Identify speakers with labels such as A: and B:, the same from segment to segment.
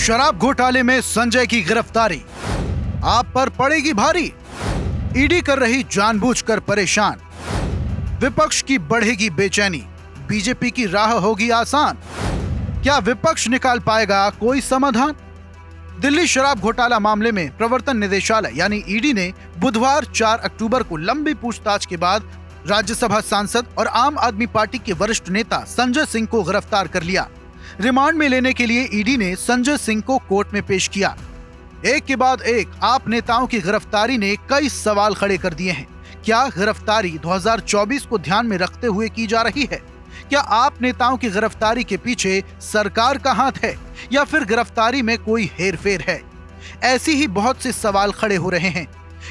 A: शराब घोटाले में संजय की गिरफ्तारी आप पर पड़ेगी भारी। ईडी कर रही जानबूझकर परेशान। विपक्ष की बढ़ेगी बेचैनी, बीजेपी की राह होगी आसान। क्या विपक्ष निकाल पाएगा कोई समाधान? दिल्ली शराब घोटाला मामले में प्रवर्तन निदेशालय यानी ईडी ने बुधवार 4 अक्टूबर को लंबी पूछताछ के बाद राज्यसभा सांसद और आम आदमी पार्टी के वरिष्ठ नेता संजय सिंह को गिरफ्तार कर लिया। रिमांड में लेने के लिए ईडी ने संजय सिंह को कोर्ट में पेश किया। एक के बाद एक आप नेताओं की गिरफ्तारी ने कई सवाल खड़े कर दिए हैं। क्या गिरफ्तारी 2024 को ध्यान में रखते हुए की जा रही है? क्या आप नेताओं की गिरफ्तारी के पीछे सरकार का हाथ है या फिर गिरफ्तारी में कोई हेरफेर है? ऐसी ही बहुत से सवाल खड़े हो रहे हैं,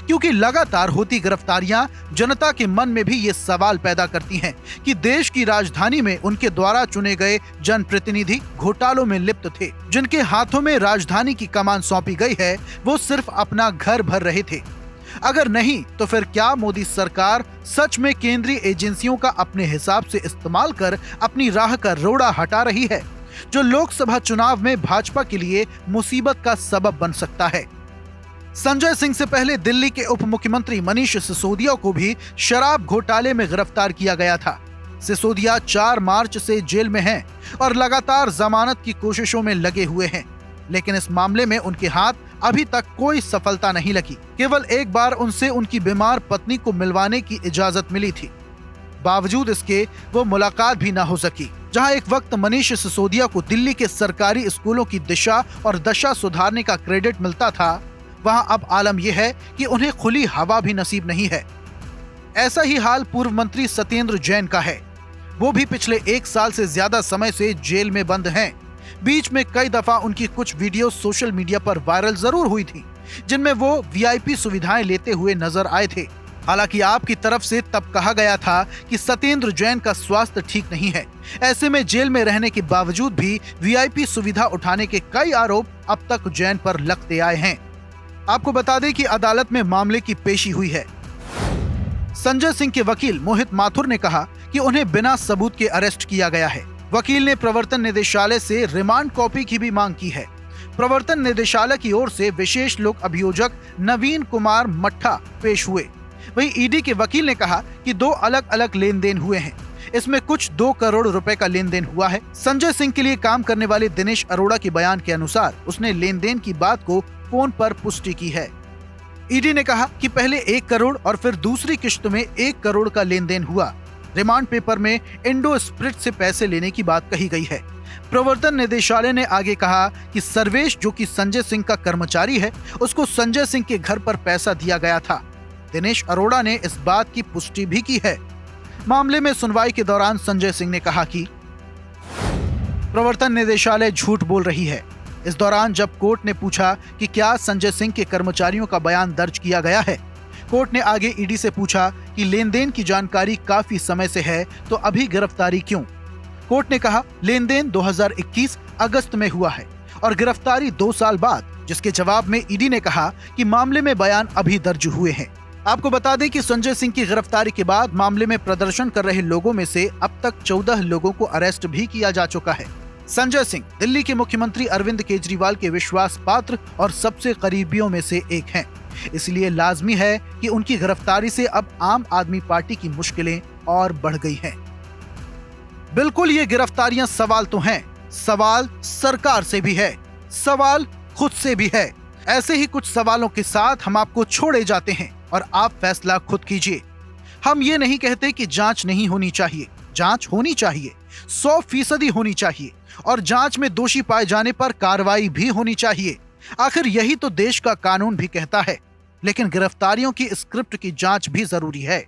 A: क्योंकि लगातार होती गिरफ्तारियां जनता के मन में भी ये सवाल पैदा करती हैं कि देश की राजधानी में उनके द्वारा चुने गए जनप्रतिनिधि घोटालों में लिप्त थे। जिनके हाथों में राजधानी की कमान सौंपी गई है, वो सिर्फ अपना घर भर रहे थे। अगर नहीं तो फिर क्या मोदी सरकार सच में केंद्रीय एजेंसियों का अपने हिसाब से इस्तेमाल कर अपनी राह का रोड़ा हटा रही है, जो लोकसभा चुनाव में भाजपा के लिए मुसीबत का सबब बन सकता है? संजय सिंह से पहले दिल्ली के उप मुख्यमंत्री मनीष सिसोदिया को भी शराब घोटाले में गिरफ्तार किया गया था। सिसोदिया 4 मार्च से जेल में हैं और लगातार जमानत की कोशिशों में लगे हुए हैं, लेकिन इस मामले में उनके हाथ अभी तक कोई सफलता नहीं लगी। केवल एक बार उनसे उनकी बीमार पत्नी को मिलवाने की इजाजत मिली थी। बावजूद इसके वो मुलाकात भी ना हो सकी। जहां एक वक्त मनीष सिसोदिया को दिल्ली के सरकारी स्कूलों की दिशा और दशा सुधारने का क्रेडिट मिलता था, वहां अब आलम यह है कि उन्हें खुली हवा भी नसीब नहीं है। ऐसा ही हाल पूर्व मंत्री सत्येंद्र जैन का है। वो भी पिछले 1 साल से ज्यादा समय से जेल में बंद हैं। बीच में कई दफा उनकी कुछ वीडियो सोशल मीडिया पर वायरल जरूर हुई थी, जिनमें वो वीआईपी सुविधाएं लेते हुए नजर आए थे। हालांकि आपकी तरफ से तब कहा गया था कि सत्येंद्र जैन का स्वास्थ्य ठीक नहीं है। ऐसे में जेल में रहने के बावजूद भी वीआईपी सुविधा उठाने के कई आरोप अब तक जैन पर लगते आए हैं। आपको बता दें कि अदालत में मामले की पेशी हुई है। संजय सिंह के वकील मोहित माथुर ने कहा कि उन्हें बिना सबूत के अरेस्ट किया गया है। वकील ने प्रवर्तन निदेशालय से रिमांड कॉपी की भी मांग की है। प्रवर्तन निदेशालय की ओर से विशेष लोक अभियोजक नवीन कुमार मट्ठा पेश हुए। वहीं ईडी के वकील ने कहा कि 2 अलग अलग लेन देन हुए हैं। इसमें कुछ 2 करोड़ रुपए का लेन देन हुआ है। संजय सिंह के लिए काम करने वाले दिनेश अरोड़ा के बयान के अनुसार उसने लेन देन की बात को फोन पर पुष्टि की है। ईडी ने कहा कि पहले 1 करोड़ और फिर दूसरी किश्त में 1 करोड़ का लेन देन हुआ। रिमांड पेपर में इंडो स्प्रिट से पैसे लेने की बात कही गई है। प्रवर्तन निदेशालय ने आगे कहा कि सर्वेश, जो कि संजय सिंह का कर्मचारी है, उसको संजय सिंह के घर पर पैसा दिया गया था। दिनेश अरोड़ा ने इस बात की पुष्टि भी की है। मामले में सुनवाई के दौरान संजय सिंह ने कहा कि प्रवर्तन निदेशालय झूठ बोल रही है। इस दौरान जब कोर्ट ने पूछा कि क्या संजय सिंह के कर्मचारियों का बयान दर्ज किया गया है, कोर्ट ने आगे ईडी से पूछा कि लेन देन की जानकारी काफी समय से है, तो अभी गिरफ्तारी क्यों? कोर्ट ने कहा लेन देन 2021 अगस्त में हुआ है और गिरफ्तारी 2 साल बाद, जिसके जवाब में ईडी ने कहा कि मामले में बयान अभी दर्ज हुए हैं। आपको बता दें कि संजय सिंह की गिरफ्तारी के बाद मामले में प्रदर्शन कर रहे लोगों में से अब तक 14 लोगों को अरेस्ट भी किया जा चुका है। संजय सिंह दिल्ली के मुख्यमंत्री अरविंद केजरीवाल के विश्वास पात्र और सबसे करीबियों में से एक हैं। इसलिए लाजमी है कि उनकी गिरफ्तारी से अब आम आदमी पार्टी की मुश्किलें और बढ़ गई हैं। बिल्कुल ये गिरफ्तारियां सवाल तो हैं, सवाल सरकार से भी है, सवाल खुद से भी है। ऐसे ही कुछ सवालों के साथ हम आपको छोड़े जाते हैं और आप फैसला खुद कीजिए। हम ये नहीं कहते कि जांच नहीं होनी चाहिए, जांच होनी चाहिए, 100% होनी चाहिए और जांच में दोषी पाए जाने पर कार्रवाई भी होनी चाहिए। आखिर यही तो देश का कानून भी कहता है। लेकिन गिरफ्तारियों की स्क्रिप्ट की जांच भी जरूरी है।